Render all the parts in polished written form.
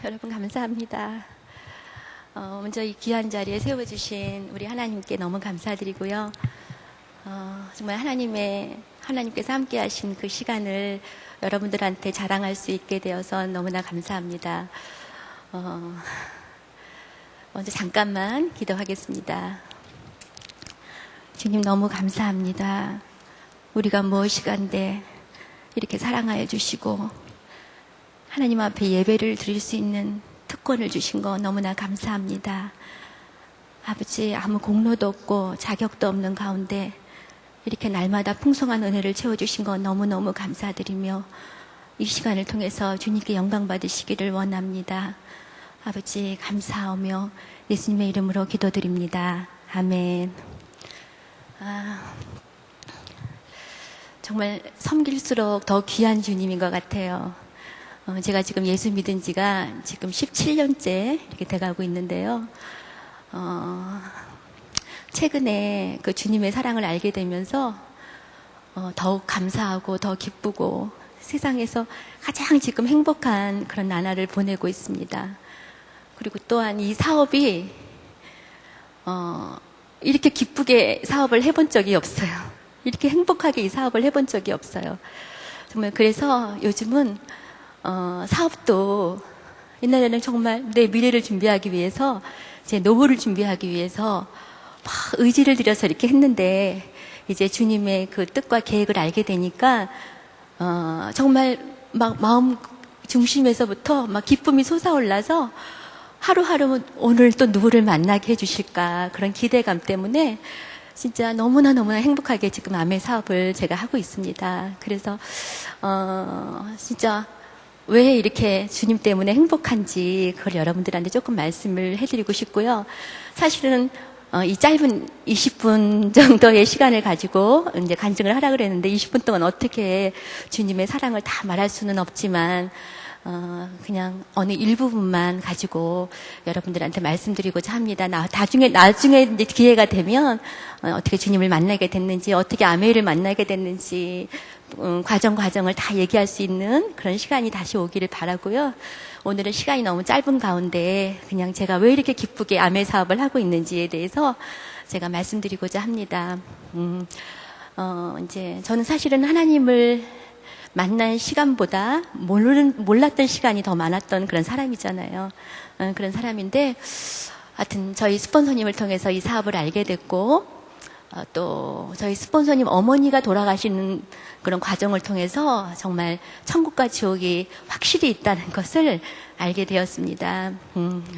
여러분 감사합니다. 먼저 이 귀한 자리에 세워주신 우리 하나님께 너무 감사드리고요. 정말 하나님께서 함께 하신 그 시간을 여러분들한테 자랑할 수 있게 되어서 너무나 감사합니다. 먼저 잠깐만 기도하겠습니다. 주님 너무 감사합니다. 우리가 무엇이간데 이렇게 사랑하여 주시고 하나님 앞에 예배를 드릴 수 있는 특권을 주신 거 너무나 감사합니다. 아버지, 아무 공로도 없고 자격도 없는 가운데 이렇게 날마다 풍성한 은혜를 채워주신 거 너무너무 감사드리며 이 시간을 통해서 주님께 영광 받으시기를 원합니다. 아버지, 감사하며 예수님의 이름으로 기도드립니다. 아멘. 정말 섬길수록 더 귀한 주님인 것 같아요. 제가 지금 예수 믿은 지가 지금 17년째 이렇게 돼가고 있는데요. 최근에 그 주님의 사랑을 알게 되면서 더욱 감사하고 더 기쁘고 세상에서 가장 지금 행복한 그런 나날을 보내고 있습니다. 그리고 또한 이 사업이 이렇게 기쁘게 사업을 해본 적이 없어요. 이렇게 행복하게 이 사업을 해본 적이 없어요. 정말 그래서 요즘은 사업도 옛날에는 정말 내 미래를 준비하기 위해서 제 노후를 준비하기 위해서 막 의지를 들여서 이렇게 했는데 이제 주님의 그 뜻과 계획을 알게 되니까 정말 막 마음 중심에서부터 막 기쁨이 솟아올라서 하루하루 오늘 또 누구를 만나게 해주실까 그런 기대감 때문에 진짜 너무나 행복하게 지금 아메 사업을 제가 하고 있습니다. 그래서 진짜 왜 이렇게 주님 때문에 행복한지 그걸 여러분들한테 조금 말씀을 해드리고 싶고요. 사실은 이 짧은 20분 정도의 시간을 가지고 이제 간증을 하라 그랬는데 20분 동안 어떻게 주님의 사랑을 다 말할 수는 없지만 그냥 어느 일부분만 가지고 여러분들한테 말씀드리고자 합니다. 나중에 이제 기회가 되면 어떻게 주님을 만나게 됐는지, 어떻게 아메이를 만나게 됐는지 과정을 다 얘기할 수 있는 그런 시간이 다시 오기를 바라고요. 오늘은 시간이 너무 짧은 가운데 그냥 제가 왜 이렇게 기쁘게 아메 사업을 하고 있는지에 대해서 제가 말씀드리고자 합니다. 이제 저는 사실은 하나님을 만난 시간보다 몰랐던 시간이 더 많았던 그런 사람이잖아요. 그런 사람인데, 하여튼 저희 스폰서님을 통해서 이 사업을 알게 됐고, 또 저희 스폰서님 어머니가 돌아가시는 그런 과정을 통해서 정말 천국과 지옥이 확실히 있다는 것을 알게 되었습니다.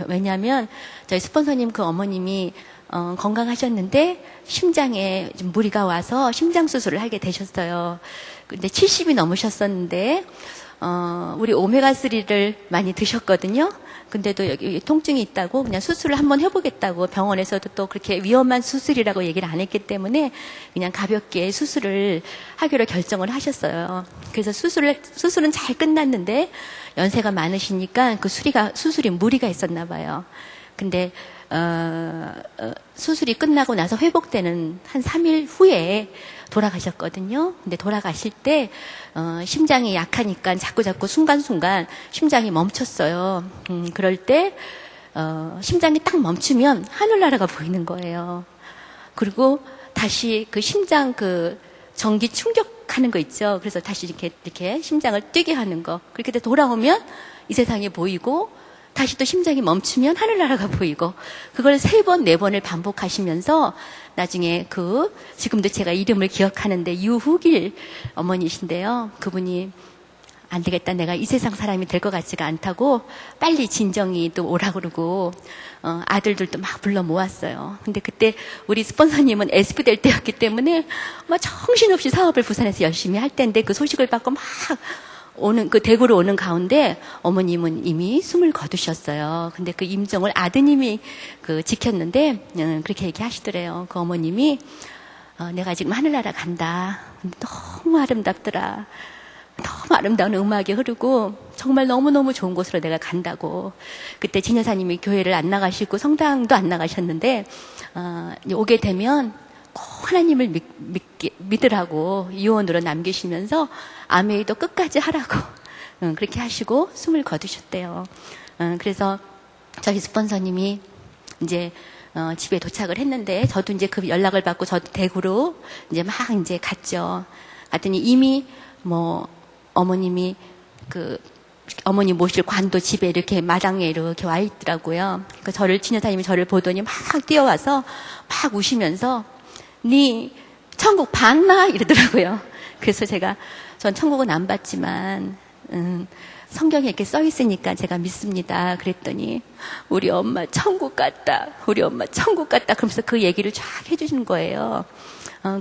왜냐하면 저희 스폰서님 그 어머님이 건강하셨는데 심장에 좀 무리가 와서 심장 수술을 하게 되셨어요. 근데 70이 넘으셨었는데 우리 오메가3를 많이 드셨거든요. 근데도 여기 통증이 있다고 그냥 수술을 한번 해보겠다고 병원에서도 또 그렇게 위험한 수술이라고 얘기를 안 했기 때문에 그냥 가볍게 수술을 하기로 결정을 하셨어요. 그래서 수술은 잘 끝났는데 연세가 많으시니까 그 수술이 무리가 있었나 봐요. 근데 수술이 끝나고 나서 회복되는 한 3일 후에 돌아가셨거든요. 근데 돌아가실 때 심장이 약하니까 자꾸 순간순간 심장이 멈췄어요. 그럴 때 심장이 딱 멈추면 하늘나라가 보이는 거예요. 그리고 다시 그 심장 그 전기 충격하는 거 있죠. 그래서 다시 이렇게 심장을 뛰게 하는 거. 그렇게 돌아오면 이 세상이 보이고 다시 또 심장이 멈추면 하늘나라가 보이고 그걸 3번, 4번을 반복하시면서 나중에 지금도 제가 이름을 기억하는데 유후길 어머니신데요. 그분이 안 되겠다. 내가 이 세상 사람이 될 것 같지가 않다고 빨리 진정이 또 오라 그러고 아들들도 막 불러 모았어요. 근데 그때 우리 스폰서님은 SP 될 때였기 때문에 막 정신없이 사업을 부산에서 열심히 할 때인데 그 소식을 받고 막 대구로 오는 가운데 어머님은 이미 숨을 거두셨어요. 근데 그 임종을 아드님이 지켰는데, 그렇게 얘기하시더래요. 그 어머님이, 내가 지금 하늘나라 간다. 근데 너무 아름답더라. 너무 아름다운 음악이 흐르고, 정말 너무너무 좋은 곳으로 내가 간다고. 그때 진 여사님이 교회를 안 나가시고 성당도 안 나가셨는데, 오게 되면 꼭 하나님을 믿으라고 유언으로 남기시면서 아메이도 끝까지 하라고 그렇게 하시고 숨을 거두셨대요. 그래서 저희 스폰서님이 이제 집에 도착을 했는데 저도 이제 그 연락을 받고 저도 대구로 이제 막 이제 갔죠. 갔더니 이미 뭐 어머님이 어머니 모실 관도 집에 이렇게 마당에 이렇게 와 있더라고요. 그 지녀사님이 저를 보더니 막 뛰어와서 막 우시면서 네 천국 봤나? 이러더라고요. 그래서 전 천국은 안 봤지만 성경에 이렇게 써 있으니까 제가 믿습니다. 그랬더니 우리 엄마 천국 갔다. 우리 엄마 천국 갔다. 그러면서 그 얘기를 쫙 해주시는 거예요.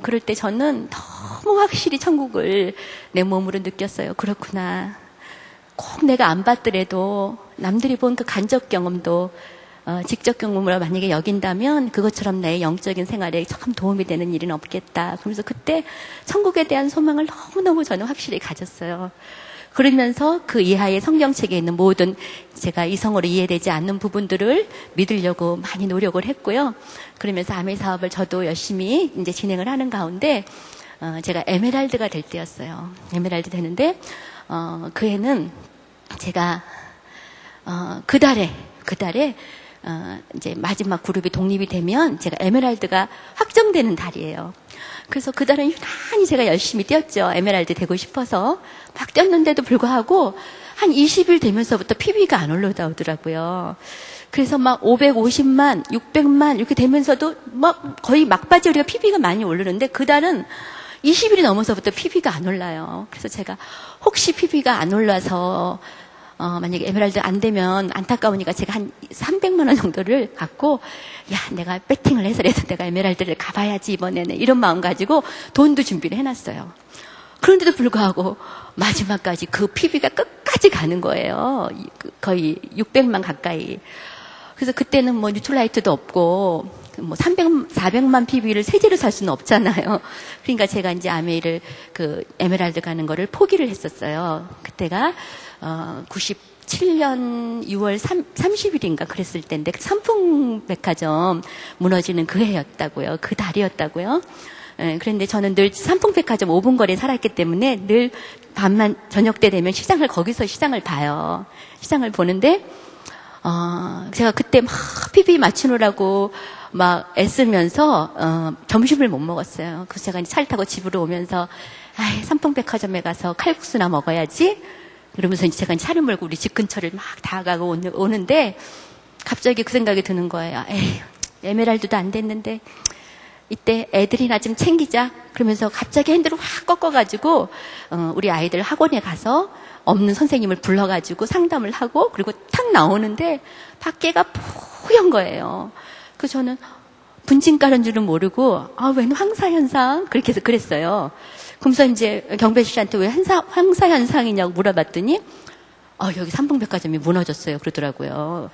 그럴 때 저는 너무 확실히 천국을 내 몸으로 느꼈어요. 그렇구나. 꼭 내가 안 봤더라도 남들이 본 그 간접 경험도 직접 경험으로 만약에 여긴다면 그것처럼 나의 영적인 생활에 참 도움이 되는 일은 없겠다. 그러면서 그때 천국에 대한 소망을 너무너무 저는 확실히 가졌어요. 그러면서 그 이하의 성경책에 있는 모든 제가 이성으로 이해되지 않는 부분들을 믿으려고 많이 노력을 했고요. 그러면서 아메 사업을 저도 열심히 이제 진행을 하는 가운데 제가 에메랄드가 될 때였어요. 에메랄드 되는데 그 해는 제가 그 달에 이제 마지막 그룹이 독립이 되면 제가 에메랄드가 확정되는 달이에요. 그래서 그 달은 유난히 제가 열심히 뛰었죠. 에메랄드 되고 싶어서 막 뛰었는데도 불구하고 한 20일 되면서부터 PB가 안 올라오더라고요. 그래서 막 550만, 600만 이렇게 되면서도 막 거의 막바지 우리가 PB가 많이 오르는데 그 달은 20일이 넘어서부터 PB가 안 올라요. 그래서 제가 혹시 PB가 안 올라서 만약에 에메랄드 안 되면 안타까우니까 제가 한 300만 원 정도를 갖고 내가 배팅을 해서라도 내가 에메랄드를 가봐야지 이번에는 이런 마음 가지고 돈도 준비를 해놨어요. 그런데도 불구하고 마지막까지 그 PB가 끝까지 가는 거예요. 거의 600만 가까이. 그래서 그때는 뭐 뉴트라이트도 없고 뭐 400만 PB를 세제로 살 수는 없잖아요. 그러니까 제가 이제 아메이를 에메랄드 가는 거를 포기를 했었어요. 그때가 97년 6월 30일인가 그랬을 때인데 삼풍백화점 무너지는 그 해였다고요. 그 달이었다고요. 그런데 저는 늘 삼풍백화점 5분 거리에 살았기 때문에 늘 밤만 저녁 때 되면 거기서 시장을 봐요. 시장을 보는데 제가 그때 막 PB 맞추느라고 막 애쓰면서 점심을 못 먹었어요. 그래서 제가 차를 타고 집으로 오면서 삼풍백화점에 가서 칼국수나 먹어야지. 그러면서 이제 제가 차를 몰고 우리 집 근처를 막 다가가고 오는데 갑자기 그 생각이 드는 거예요. 에메랄드도 안 됐는데 이때 애들이나 좀 챙기자. 그러면서 갑자기 핸들을 확 꺾어가지고 우리 아이들 학원에 가서 없는 선생님을 불러가지고 상담을 하고 그리고 탁 나오는데 밖에가 뿌연 거예요. 그래서 저는 분진 깔은 줄은 모르고 웬 황사현상? 그렇게 해서 그랬어요. 그러면서 이제 경배 씨한테 왜 황사현상이냐고 물어봤더니 여기 삼풍백화점이 무너졌어요. 그러더라고요.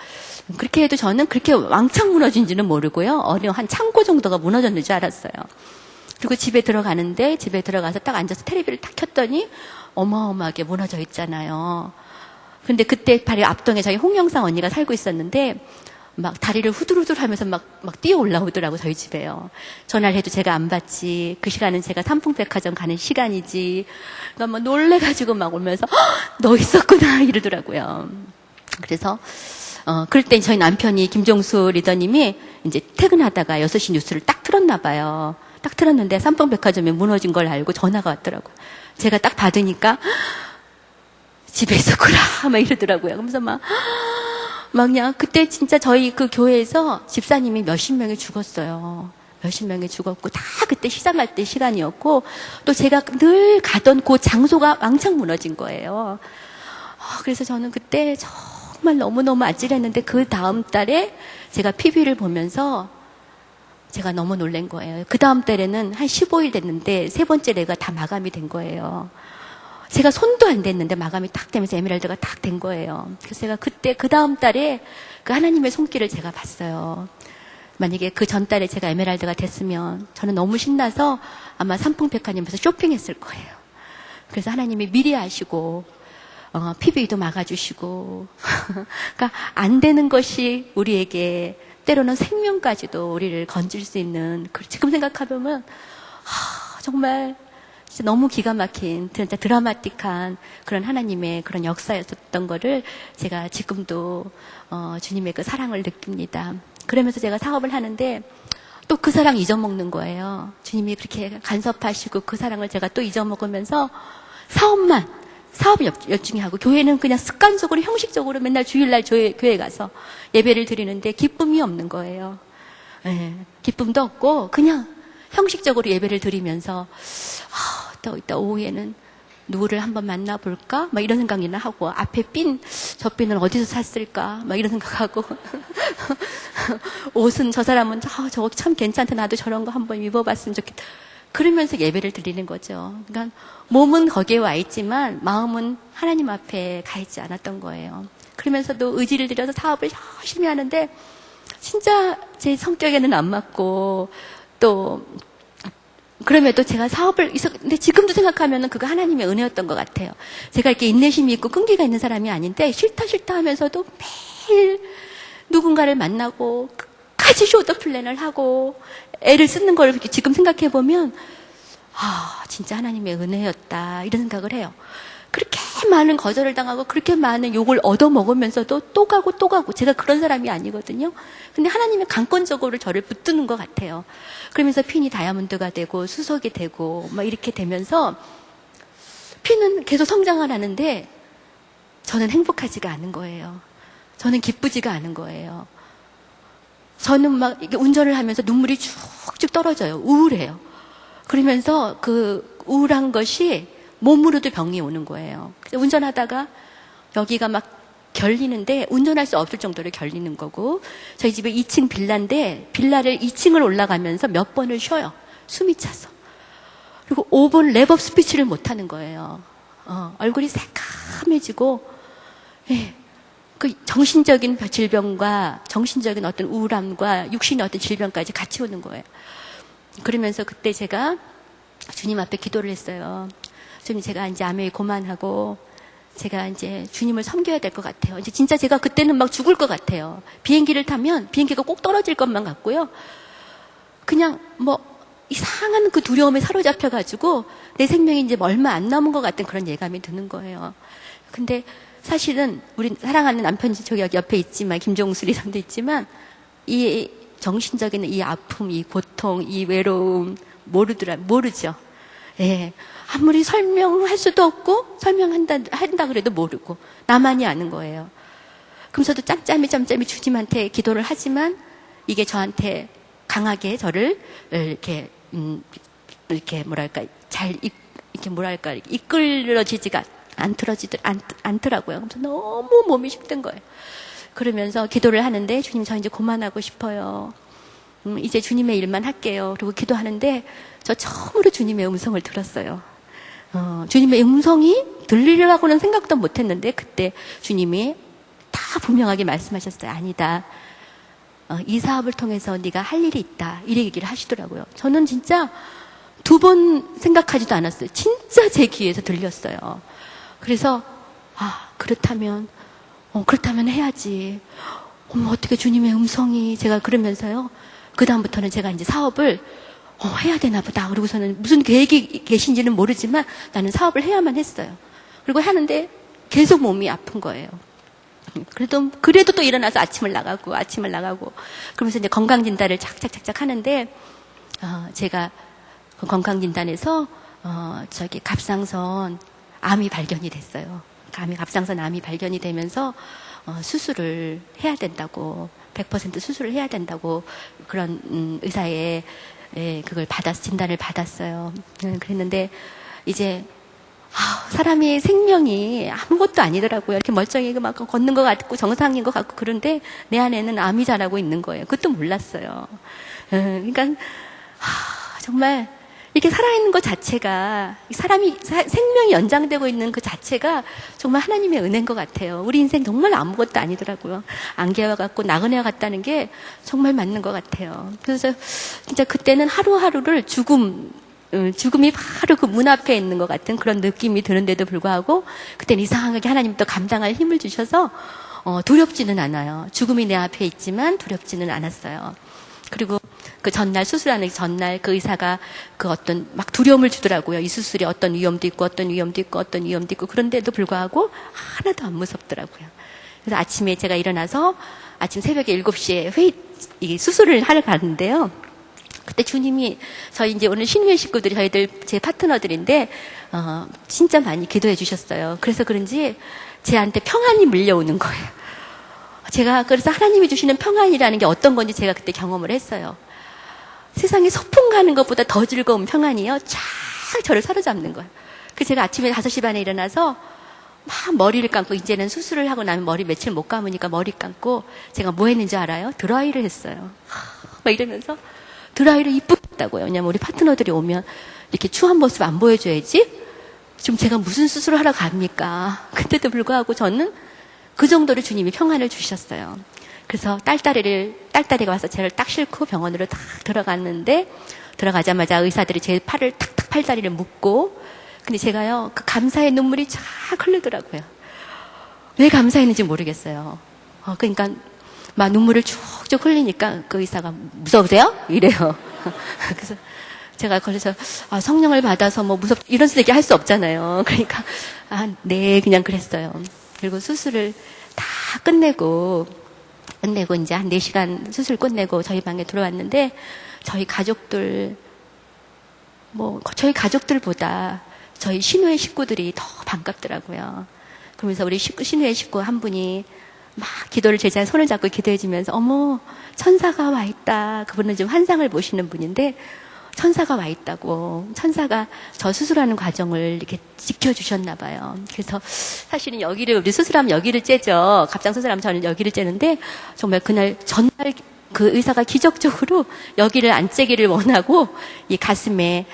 그렇게 해도 저는 그렇게 왕창 무너진지는 모르고요. 어느 한 창고 정도가 무너졌는 줄 알았어요. 그리고 집에 들어가서 딱 앉아서 텔레비를 딱 켰더니 어마어마하게 무너져 있잖아요. 근데 그때 바로 앞동에 저희 홍영상 언니가 살고 있었는데 막 다리를 후들후들 하면서 막 뛰어 올라오더라고 저희 집에요. 전화를 해도 제가 안 받지. 그 시간은 제가 삼풍백화점 가는 시간이지. 그러니까 막 놀래가지고 막 오면서 너 있었구나 이러더라고요. 그래서 그럴 때 저희 남편이 김종수 리더님이 이제 퇴근하다가 6시 뉴스를 딱 틀었나 봐요. 딱 틀었는데 삼풍백화점에 무너진 걸 알고 전화가 왔더라고요. 제가 딱 받으니까 집에 있었구나 막 이러더라고요. 그러면서 막 그냥 그때 진짜 저희 그 교회에서 집사님이 몇십 명이 죽었어요. 몇십 명이 죽었고 다 그때 시장갈 때 시간이었고 또 제가 늘 가던 그 장소가 왕창 무너진 거예요. 그래서 저는 그때 정말 너무너무 아찔했는데 그 다음 달에 제가 PB를 보면서 제가 너무 놀란 거예요. 그 다음 달에는 한 15일 됐는데 세 번째 레가 다 마감이 된 거예요. 제가 손도 안 댔는데 마감이 딱 되면서 에메랄드가 딱 된 거예요. 그래서 제가 그때 그 다음 달에 그 하나님의 손길을 제가 봤어요. 만약에 그 전 달에 제가 에메랄드가 됐으면 저는 너무 신나서 아마 삼풍백화점에서 쇼핑했을 거예요. 그래서 하나님이 미리 아시고 PB도 막아주시고 그러니까 안 되는 것이 우리에게 때로는 생명까지도 우리를 건질 수 있는 지금 생각하면 정말 진짜 너무 기가 막힌, 진짜 드라마틱한 그런 하나님의 그런 역사였었던 거를 제가 지금도, 주님의 그 사랑을 느낍니다. 그러면서 제가 사업을 하는데 또 그 사랑 잊어먹는 거예요. 주님이 그렇게 간섭하시고 그 사랑을 제가 또 잊어먹으면서 사업을 열중히 하고 교회는 그냥 습관적으로 형식적으로 맨날 주일날 교회 가서 예배를 드리는데 기쁨이 없는 거예요. 네, 기쁨도 없고 그냥 형식적으로 예배를 드리면서 또 이따 오후에는 누구를 한번 만나볼까? 막 이런 생각이나 하고 앞에 저 핀은 어디서 샀을까? 막 이런 생각하고 옷은 저 사람은 저거 참 괜찮다. 나도 저런 거 한번 입어봤으면 좋겠다. 그러면서 예배를 드리는 거죠. 그러니까 몸은 거기에 와 있지만 마음은 하나님 앞에 가 있지 않았던 거예요. 그러면서도 의지를 들여서 사업을 열심히 하는데 진짜 제 성격에는 안 맞고 또 그럼에도 제가 근데 지금도 생각하면은 그거 하나님의 은혜였던 것 같아요. 제가 이렇게 인내심이 있고 끈기가 있는 사람이 아닌데 싫다 하면서도 매일 누군가를 만나고 끝까지 쇼더 플랜을 하고 애를 쓰는 걸 지금 생각해 보면 진짜 하나님의 은혜였다 이런 생각을 해요. 그렇게 많은 거절을 당하고 그렇게 많은 욕을 얻어먹으면서도 또 가고 제가 그런 사람이 아니거든요. 근데 하나님이 강권적으로 저를 붙드는 것 같아요. 그러면서 핀이 다이아몬드가 되고 수석이 되고 막 이렇게 되면서 핀은 계속 성장을 하는데 저는 행복하지가 않은 거예요. 저는 기쁘지가 않은 거예요. 저는 막 이렇게 운전을 하면서 눈물이 쭉쭉 떨어져요. 우울해요. 그러면서 그 우울한 것이 몸으로도 병이 오는 거예요. 그래서 운전하다가 여기가 막 결리는데 운전할 수 없을 정도로 결리는 거고 저희 집에 2층 빌라인데 빌라를 2층을 올라가면서 몇 번을 쉬어요. 숨이 차서. 그리고 5번 랩업 스피치를 못하는 거예요. 얼굴이 새카매지고 그 정신적인 질병과 정신적인 어떤 우울함과 육신의 어떤 질병까지 같이 오는 거예요. 그러면서 그때 제가 주님 앞에 기도를 했어요. 주님, 제가 이제 암에 고만하고 제가 이제 주님을 섬겨야 될 것 같아요. 이제 진짜 제가 그때는 막 죽을 것 같아요. 비행기를 타면 비행기가 꼭 떨어질 것만 같고요. 그냥 뭐 이상한 그 두려움에 사로잡혀가지고 내 생명이 이제 얼마 안 남은 것 같은 그런 예감이 드는 거예요. 근데 사실은 우리 사랑하는 남편이 저기 여기 옆에 있지만 김종수 리선도 있지만 이 정신적인 이 아픔, 이 고통, 이 외로움 모르죠. 예. 아무리 설명할 수도 없고 한다 그래도 모르고 나만이 아는 거예요. 그러면서도 짬짬이 주님한테 기도를 하지만 이게 저한테 강하게 저를 이렇게 뭐랄까 이끌어지지가 않더라고요. 그래서 너무 몸이 힘든 거예요. 그러면서 기도를 하는데 주님, 저 이제 그만하고 싶어요. 이제 주님의 일만 할게요. 그리고 기도하는데 저 처음으로 주님의 음성을 들었어요. 주님의 음성이 들리려고는 생각도 못했는데 그때 주님이 다 분명하게 말씀하셨어요. 아니다. 이 사업을 통해서 네가 할 일이 있다. 이 얘기를 하시더라고요. 저는 진짜 2번 생각하지도 않았어요. 진짜 제 귀에서 들렸어요. 그래서 그렇다면 해야지. 어떻게 주님의 음성이 제가 그러면서요. 그 다음부터는 제가 이제 사업을 해야 되나 보다. 그러고서는 무슨 계획이 계신지는 모르지만 나는 사업을 해야만 했어요. 그리고 하는데 계속 몸이 아픈 거예요. 그래도 또 일어나서 아침을 나가고 그러면서 이제 건강진단을 착착 하는데 제가 그 건강진단에서 갑상선 암이 발견이 됐어요. 갑상선 암이 발견이 되면서 수술을 해야 된다고 100% 수술을 해야 된다고 그런 의사의 그걸 진단을 받았어요. 그랬는데 이제 사람이 생명이 아무것도 아니더라고요. 이렇게 멀쩡히 막 걷는 것 같고 정상인 것 같고 그런데 내 안에는 암이 자라고 있는 거예요. 그것도 몰랐어요. 그러니까 정말 이렇게 살아있는 것 자체가 사람이 생명이 연장되고 있는 그 자체가 정말 하나님의 은혜인 것 같아요. 우리 인생 정말 아무것도 아니더라고요. 안개와 같고 나그네와 같다는 게 정말 맞는 것 같아요. 그래서 진짜 그때는 하루하루를 죽음이 바로 그 문 앞에 있는 것 같은 그런 느낌이 드는데도 불구하고 그때는 이상하게 하나님 또 감당할 힘을 주셔서 두렵지는 않아요. 죽음이 내 앞에 있지만 두렵지는 않았어요. 그리고 그 전날 수술하는 전날 그 의사가 그 어떤 막 두려움을 주더라고요. 이 수술이 어떤 위험도 있고 어떤 위험도 있고 어떤 위험도 있고 그런데도 불구하고 하나도 안 무섭더라고요. 그래서 아침에 제가 일어나서 아침 새벽에 7시에 이 수술을 하러 가는데요. 그때 주님이 저희 이제 오늘 신우회 식구들이 저희들 제 파트너들인데 진짜 많이 기도해 주셨어요. 그래서 그런지 제한테 평안이 밀려오는 거예요. 제가 그래서 하나님이 주시는 평안이라는 게 어떤 건지 제가 그때 경험을 했어요. 세상에 소풍 가는 것보다 더 즐거운 평안이요. 쫙 저를 사로잡는 거예요. 그래서 제가 아침에 5시 반에 일어나서 막 머리를 감고 이제는 수술을 하고 나면 머리 며칠 못 감으니까 머리 감고 제가 뭐 했는지 알아요? 드라이를 했어요. 막 이러면서 드라이를 이쁘게 했다고요. 왜냐면 우리 파트너들이 오면 이렇게 추한 모습 안 보여줘야지. 지금 제가 무슨 수술을 하러 갑니까? 그때도 불구하고 저는 그 정도로 주님이 평안을 주셨어요. 그래서 딸딸이가 와서 저를 딱 싣고 병원으로 딱 들어갔는데 들어가자마자 의사들이 제 팔을 탁탁 팔다리를 묶고 근데 제가요 그 감사의 눈물이 쫙 흐르더라고요. 왜 감사했는지 모르겠어요. 그러니까 막 눈물을 쭉쭉 흘리니까 그 의사가 무서우세요? 이래요. 그래서 제가 그래서 성령을 받아서 뭐 이런 얘기 할 수 없잖아요. 그러니까 네 그냥 그랬어요. 그리고 수술을 다 끝내고 이제 한 4시간 수술 끝내고 저희 방에 들어왔는데 저희 가족들보다 저희 신우의 식구들이 더 반갑더라고요. 그러면서 우리 신우의 식구 한 분이 막 기도를 제자의 손을 잡고 기도해 주면서 어머 천사가 와 있다. 그분은 좀 환상을 보시는 분인데 천사가 와 있다고. 천사가 저 수술하는 과정을 이렇게 지켜주셨나 봐요. 그래서 사실은 우리 수술하면 여기를 째죠. 갑상 수술하면 저는 여기를 째는데 정말 그날 전날 그 의사가 기적적으로 여기를 안 째기를 원하고 이 가슴에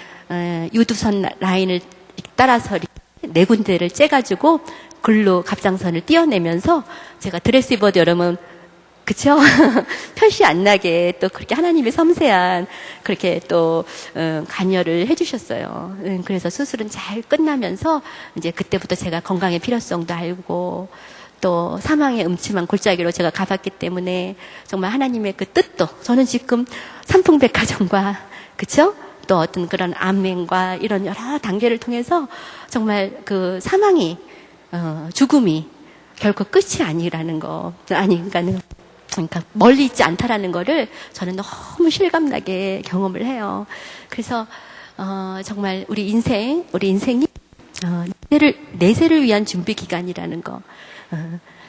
유두선 라인을 따라서 4군데를 째가지고 글로 갑상선을 띄어내면서 제가 드레스 입어도 여러분 그쵸? 표시 안 나게 또 그렇게 하나님의 섬세한 그렇게 또 관여를 해주셨어요. 그래서 수술은 잘 끝나면서 이제 그때부터 제가 건강의 필요성도 알고 또 사망의 음침한 골짜기로 제가 가봤기 때문에 정말 하나님의 그 뜻도 저는 지금 삼풍백화점과 그쵸? 또 어떤 그런 암행과 이런 여러 단계를 통해서 정말 그 사망이 죽음이 결코 끝이 아니라는 거 그러니까 멀리 있지 않다라는 거를 저는 너무 실감나게 경험을 해요. 그래서 정말 우리 인생이 내세를 위한 준비 기간이라는 거.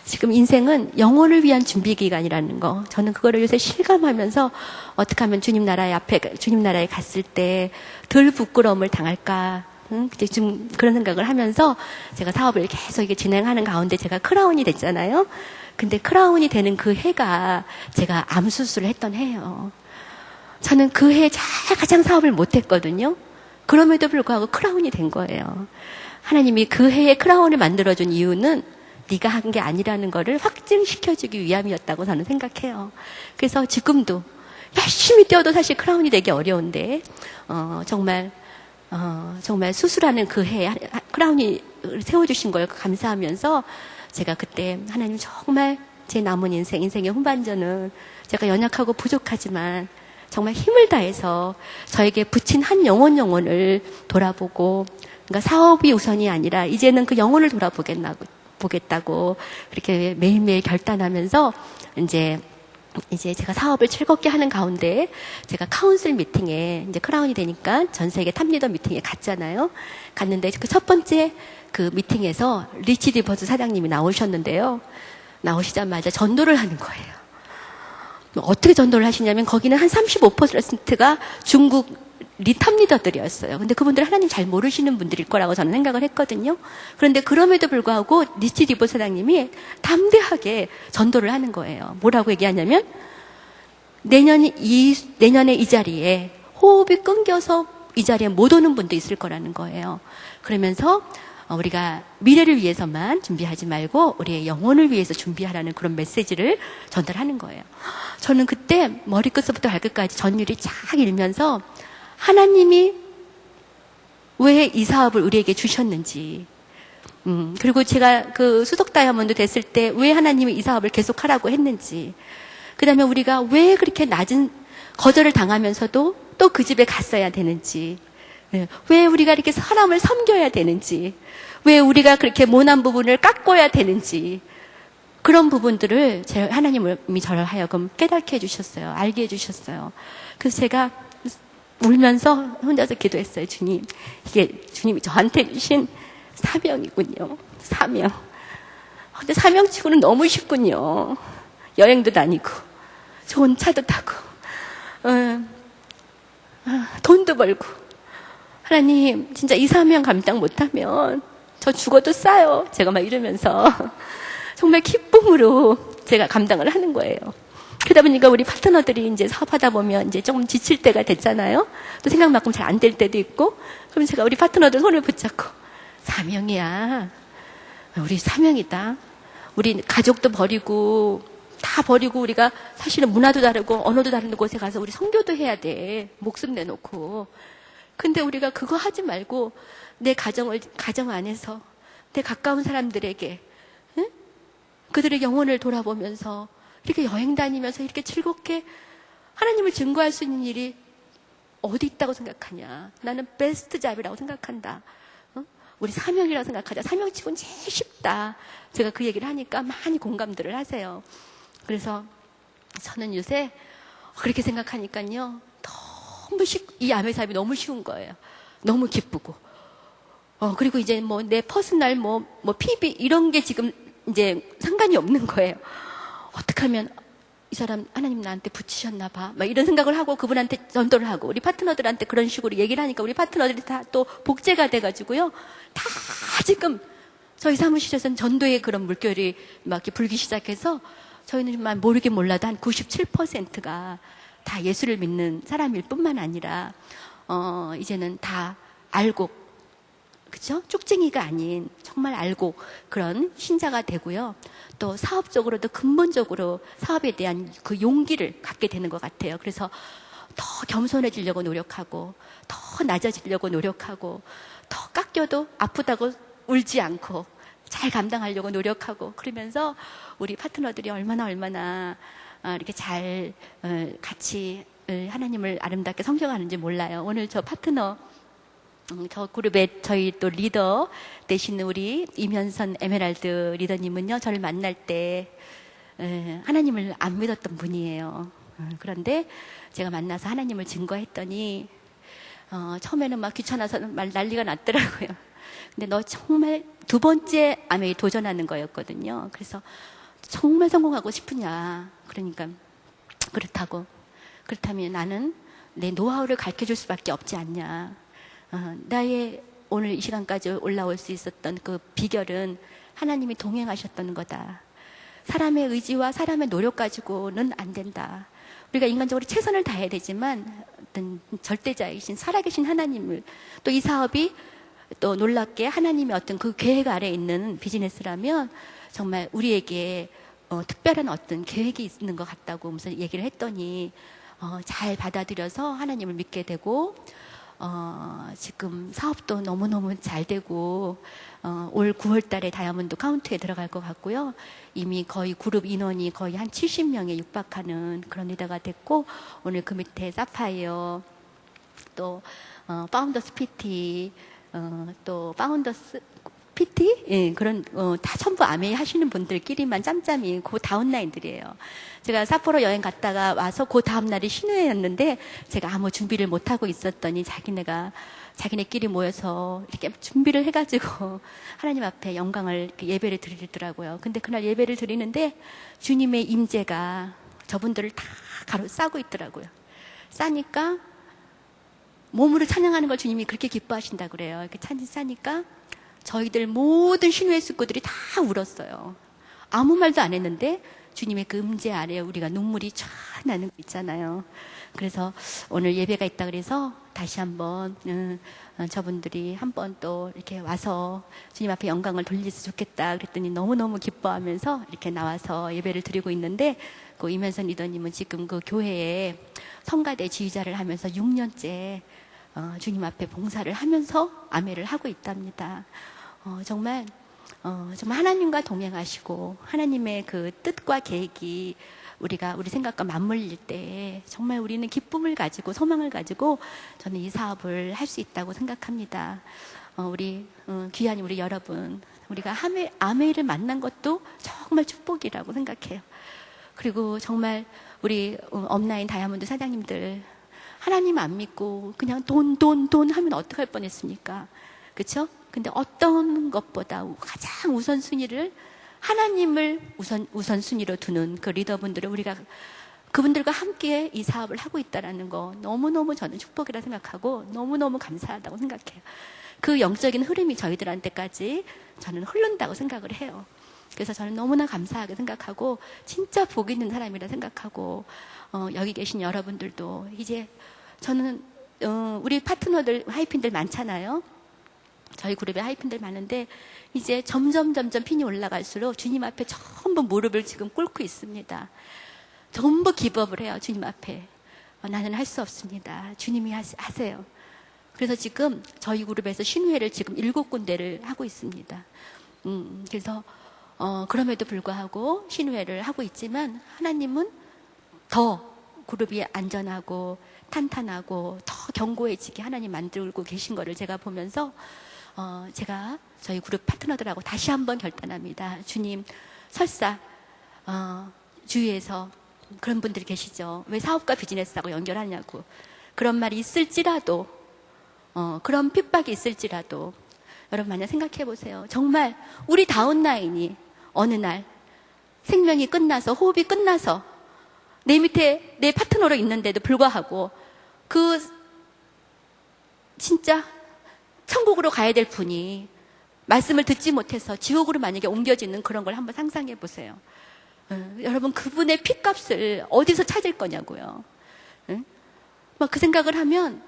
지금 인생은 영혼을 위한 준비 기간이라는 거. 저는 그거를 요새 실감하면서 어떻게 하면 주님 나라에 갔을 때 덜 부끄러움을 당할까. 이제 좀 그런 생각을 하면서 제가 사업을 계속 이게 진행하는 가운데 제가 크라운이 됐잖아요. 근데 크라운이 되는 그 해가 제가 암 수술을 했던 해예요. 저는 그 해에 가장 사업을 못했거든요. 그럼에도 불구하고 크라운이 된 거예요. 하나님이 그 해에 크라운을 만들어준 이유는 네가 한 게 아니라는 거를 확증시켜주기 위함이었다고 저는 생각해요. 그래서 지금도 열심히 뛰어도 사실 크라운이 되기 어려운데 정말 수술하는 그 해에 크라운이 세워주신 걸 감사하면서 제가 그때 하나님 정말 제 남은 인생의 후반전은 제가 연약하고 부족하지만 정말 힘을 다해서 저에게 붙인 한 영혼을 돌아보고 그러니까 사업이 우선이 아니라 이제는 그 영혼을 보겠다고 그렇게 매일매일 결단하면서 이제 제가 사업을 즐겁게 하는 가운데 제가 카운슬 미팅에 이제 크라운이 되니까 전 세계 탑리더 미팅에 갔잖아요. 갔는데 그 첫 번째 그 미팅에서 리치 디버스 사장님이 나오셨는데요. 나오시자마자 전도를 하는 거예요. 어떻게 전도를 하시냐면 거기는 한 35%가 중국 탑리더들이었어요. 근데 그분들 하나님 잘 모르시는 분들일 거라고 저는 생각을 했거든요. 그런데 그럼에도 불구하고 리치 디버스 사장님이 담대하게 전도를 하는 거예요. 뭐라고 얘기하냐면 내년에 이 자리에 호흡이 끊겨서 이 자리에 못 오는 분도 있을 거라는 거예요. 그러면서 우리가 미래를 위해서만 준비하지 말고 우리의 영혼을 위해서 준비하라는 그런 메시지를 전달하는 거예요. 저는 그때 머리끝부터 발끝까지 전율이 쫙 일면서 하나님이 왜 이 사업을 우리에게 주셨는지 그리고 제가 그 수석 다이아몬드 됐을 때 왜 하나님이 이 사업을 계속하라고 했는지 그 다음에 우리가 왜 그렇게 낮은 거절을 당하면서도 또 그 집에 갔어야 되는지, 왜 우리가 이렇게 사람을 섬겨야 되는지, 왜 우리가 그렇게 모난 부분을 깎아야 되는지, 그런 부분들을 하나님이 저를 하여금 깨닫게 해주셨어요. 알게 해주셨어요. 그래서 제가 울면서 혼자서 기도했어요. 주님, 이게 주님이 저한테 주신 사명이군요. 사명. 근데 사명치고는 너무 쉽군요. 여행도 다니고, 좋은 차도 타고, 돈도 벌고. 하나님, 진짜 이 사명 감당 못하면 저 죽어도 싸요. 제가 막 이러면서 정말 기쁨으로 제가 감당을 하는 거예요. 그러다 보니까 우리 파트너들이 이제 사업하다 보면 이제 조금 지칠 때가 됐잖아요. 또 생각만큼 잘 안 될 때도 있고. 그럼 제가 우리 파트너들 손을 붙잡고, 사명이야. 우리 사명이다. 우리 가족도 버리고 다 버리고 우리가 사실은 문화도 다르고 언어도 다른 곳에 가서 우리 선교도 해야 돼. 목숨 내놓고. 근데 우리가 그거 하지 말고 내 가정 안에서 내 가까운 사람들에게, 응? 그들의 영혼을 돌아보면서 이렇게 여행 다니면서 이렇게 즐겁게 하나님을 증거할 수 있는 일이 어디 있다고 생각하냐. 나는 베스트 잡이라고 생각한다. 우리 사명이라고 생각하자. 사명치고는 제일 쉽다. 제가 그 얘기를 하니까 많이 공감들을 하세요. 그래서 저는 요새 그렇게 생각하니까요. 이 아메 사업이 너무 쉬운 거예요. 너무 기쁘고. 그리고 이제 뭐 내 퍼스널 PB 이런 게 지금 이제 상관이 없는 거예요. 어떻게 하면 이 사람 하나님 나한테 붙이셨나 봐. 막 이런 생각을 하고 그분한테 전도를 하고 우리 파트너들한테 그런 식으로 얘기를 하니까 우리 파트너들이 다 또 복제가 돼가지고요. 다 지금 저희 사무실에서는 전도의 그런 물결이 막 이렇게 불기 시작해서 저희는 정말 모르긴 몰라도 한 97%가 다 예수를 믿는 사람일 뿐만 아니라 이제는 다 알고, 그쵸? 쪽쟁이가 아닌 정말 알고 그런 신자가 되고요. 또 사업적으로도 근본적으로 사업에 대한 그 용기를 갖게 되는 것 같아요. 그래서 더 겸손해지려고 노력하고 더 낮아지려고 노력하고 더 깎여도 아프다고 울지 않고 잘 감당하려고 노력하고 그러면서 우리 파트너들이 얼마나 이렇게 잘 같이 하나님을 아름답게 성경하는지 몰라요. 오늘 저 파트너, 저 그룹의 저희 또 리더 되시는 우리 이면선 에메랄드 리더님은요, 저를 만날 때 하나님을 안 믿었던 분이에요. 그런데 제가 만나서 하나님을 증거했더니 처음에는 막 귀찮아서 말 난리가 났더라고요. 근데 너 정말 두 번째 아메에 도전하는 거였거든요. 그래서 정말 성공하고 싶으냐. 그러니까 그렇다면 나는 내 노하우를 가르쳐줄 수밖에 없지 않냐. 나의 오늘 이 시간까지 올라올 수 있었던 그 비결은 하나님이 동행하셨던 거다. 사람의 의지와 사람의 노력 가지고는 안 된다. 우리가 인간적으로 최선을 다해야 되지만 어떤 절대자이신 살아계신 하나님을, 또 이 사업이 또 놀랍게 하나님의 어떤 그 계획 아래에 있는 비즈니스라면 정말 우리에게 특별한 어떤 계획이 있는 것 같다고 무슨 얘기를 했더니 잘 받아들여서 하나님을 믿게 되고 지금 사업도 너무너무 잘 되고 올 9월 달에 다이아몬드 카운트에 들어갈 것 같고요. 이미 거의 그룹 인원이 거의 한 70명에 육박하는 그런 리더가 됐고, 오늘 그 밑에 사파이어, 또 파운더스 PT, 또 파운더스 PT? 예, 그런, 다 전부 아메 하시는 분들끼리만 짬짬이 그 다운라인들이에요. 제가 삿포로 여행 갔다가 와서 그 다음날이 신우회였는데 제가 아무 준비를 못하고 있었더니 자기네끼리 모여서 이렇게 준비를 해가지고 하나님 앞에 영광을 예배를 드리더라고요. 근데 그날 예배를 드리는데 주님의 임재가 저분들을 다 싸고 있더라고요. 싸니까 몸으로 찬양하는 걸 주님이 그렇게 기뻐하신다 그래요. 이렇게 싸니까 저희들 모든 신우회 식구들이 다 울었어요. 아무 말도 안 했는데 주님의 그 임재 아래에 우리가 눈물이 쫙 나는 거 있잖아요. 그래서 오늘 예배가 있다 그래서 다시 한번 저분들이 한번 또 이렇게 와서 주님 앞에 영광을 돌리서 좋겠다 그랬더니 너무너무 기뻐하면서 이렇게 나와서 예배를 드리고 있는데, 그 이면선 리더님은 지금 그 교회에 성가대 지휘자를 하면서 6년째 주님 앞에 봉사를 하면서 아멘을 하고 있답니다. 정말 정말 하나님과 동행하시고 하나님의 그 뜻과 계획이 우리 생각과 맞물릴 때 정말 우리는 기쁨을 가지고 소망을 가지고 저는 이 사업을 할 수 있다고 생각합니다. 귀한 우리 여러분, 우리가 아메이를 만난 것도 정말 축복이라고 생각해요. 그리고 정말 우리 업라인 다이아몬드 사장님들, 하나님 안 믿고 그냥 돈 하면 어떡할 뻔했습니까? 그렇죠? 근데 어떤 것보다 가장 우선순위를 하나님을 우선순위로 두는 그 리더분들을 우리가 그분들과 함께 이 사업을 하고 있다는 거 너무너무 저는 축복이라 생각하고 너무너무 감사하다고 생각해요. 그 영적인 흐름이 저희들한테까지 저는 흐른다고 생각을 해요. 그래서 저는 너무나 감사하게 생각하고 진짜 복 있는 사람이라 생각하고 여기 계신 여러분들도 이제 저는 우리 파트너들 하이핀들 많잖아요. 저희 그룹에 하이핀들 많은데 이제 점점 핀이 올라갈수록 주님 앞에 전부 무릎을 지금 꿇고 있습니다. 전부 기법을 해요. 주님 앞에. 나는 할 수 없습니다. 주님이 하세요. 그래서 지금 저희 그룹에서 신회를 지금 7군데를 하고 있습니다. 그래서 그럼에도 불구하고 신회를 하고 있지만 하나님은 더 그룹이 안전하고 탄탄하고 더 견고해지게 하나님 만들고 계신 거를 제가 보면서 제가 저희 그룹 파트너들하고 다시 한번 결단합니다. 주님, 설사 주위에서 그런 분들이 계시죠. 왜 사업과 비즈니스하고 연결하냐고. 그런 말이 있을지라도 그런 핍박이 있을지라도 여러분 만약 생각해 보세요. 정말 우리 다운라인이 어느 날 생명이 끝나서 호흡이 끝나서 내 밑에 내 파트너로 있는데도 불구하고 그 진짜 천국으로 가야 될 분이 말씀을 듣지 못해서 지옥으로 만약에 옮겨지는 그런 걸 한번 상상해 보세요. 여러분 그분의 핏값을 어디서 찾을 거냐고요. 막 그 생각을 하면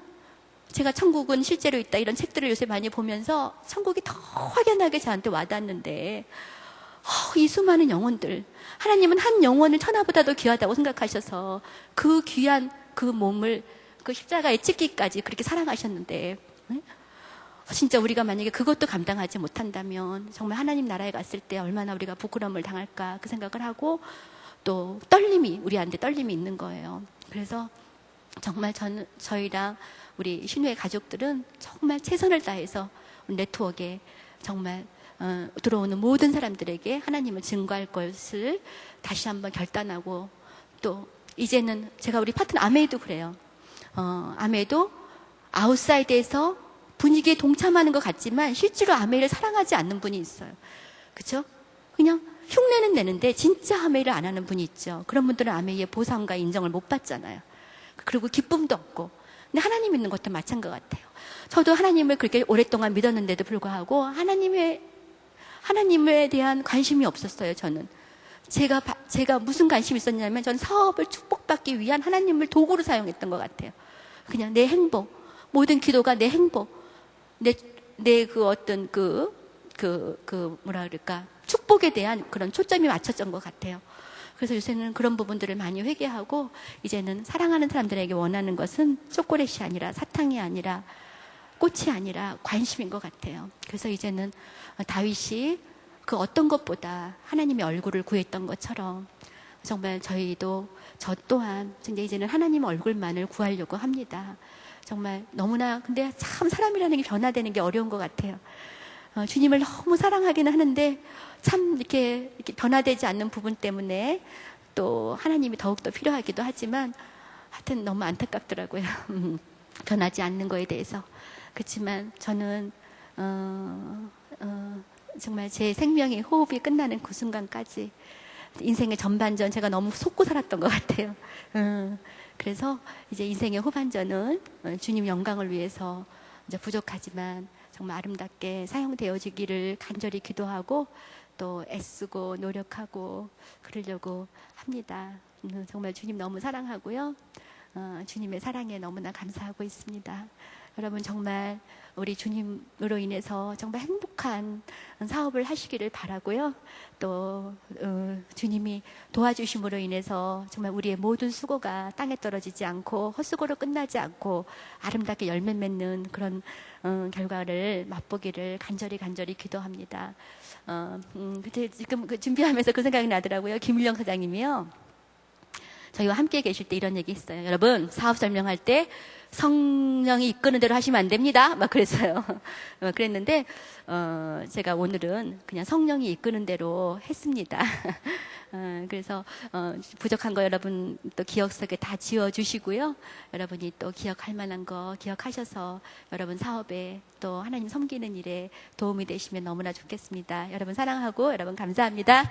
제가 천국은 실제로 있다 이런 책들을 요새 많이 보면서 천국이 더 확연하게 저한테 와닿는데 이 수많은 영혼들, 하나님은 한 영혼을 천하보다도 귀하다고 생각하셔서 그 귀한 그 몸을 그 십자가에 찍기까지 그렇게 사랑하셨는데 진짜 우리가 만약에 그것도 감당하지 못한다면 정말 하나님 나라에 갔을 때 얼마나 우리가 부끄러움을 당할까 그 생각을 하고 또 우리한테 떨림이 있는 거예요. 그래서 정말 저희랑 우리 신우의 가족들은 정말 최선을 다해서 네트워크에 정말 들어오는 모든 사람들에게 하나님을 증거할 것을 다시 한번 결단하고 또 이제는 제가 우리 파트너 아메이도 그래요. 아메도 아웃사이드에서 분위기에 동참하는 것 같지만 실제로 아메이를 사랑하지 않는 분이 있어요. 그렇죠? 그냥 흉내는 내는데 진짜 아메이를 안 하는 분이 있죠. 그런 분들은 아메이의 보상과 인정을 못 받잖아요. 그리고 기쁨도 없고. 근데 하나님 믿는 것도 마찬가지 같아요. 저도 하나님을 그렇게 오랫동안 믿었는데도 불구하고 하나님에 대한 관심이 없었어요. 저는 제가 무슨 관심이 있었냐면 전 사업을 축복받기 위한 하나님을 도구로 사용했던 것 같아요. 그냥 내 행복, 모든 기도가 내 행복, 내 그 어떤 뭐라 그럴까 축복에 대한 그런 초점이 맞춰진 것 같아요. 그래서 요새는 그런 부분들을 많이 회개하고 이제는 사랑하는 사람들에게 원하는 것은 초콜릿이 아니라 사탕이 아니라 꽃이 아니라 관심인 것 같아요. 그래서 이제는 다윗이 그 어떤 것보다 하나님의 얼굴을 구했던 것처럼 정말 저 또한 이제는 하나님의 얼굴만을 구하려고 합니다. 정말 너무나 근데 참 사람이라는 게 변화되는 게 어려운 것 같아요. 주님을 너무 사랑하기는 하는데 참 이렇게 변화되지 않는 부분 때문에 또 하나님이 더욱더 필요하기도 하지만 하여튼 너무 안타깝더라고요. 변하지 않는 거에 대해서. 그렇지만 저는 정말 제 생명의 호흡이 끝나는 그 순간까지 인생의 전반전 제가 너무 속고 살았던 것 같아요. 그래서 이제 인생의 후반전은 주님 영광을 위해서 이제 부족하지만 정말 아름답게 사용되어지기를 간절히 기도하고 또 애쓰고 노력하고 그러려고 합니다. 정말 주님 너무 사랑하고요. 주님의 사랑에 너무나 감사하고 있습니다. 여러분 정말 우리 주님으로 인해서 정말 행복한 사업을 하시기를 바라고요. 또 주님이 도와주심으로 인해서 정말 우리의 모든 수고가 땅에 떨어지지 않고 헛수고로 끝나지 않고 아름답게 열매 맺는 그런 결과를 맛보기를 간절히 기도합니다. 그때 지금 준비하면서 그 생각이 나더라고요. 김일령 사장님이요. 저희와 함께 계실 때 이런 얘기 했어요. 여러분, 사업 설명할 때 성령이 이끄는 대로 하시면 안 됩니다. 막 그랬어요. 그랬는데, 제가 오늘은 그냥 성령이 이끄는 대로 했습니다. 그래서, 부족한 거 여러분 또 기억 속에 다 지워주시고요. 여러분이 또 기억할 만한 거 기억하셔서 여러분 사업에 또 하나님 섬기는 일에 도움이 되시면 너무나 좋겠습니다. 여러분 사랑하고 여러분 감사합니다.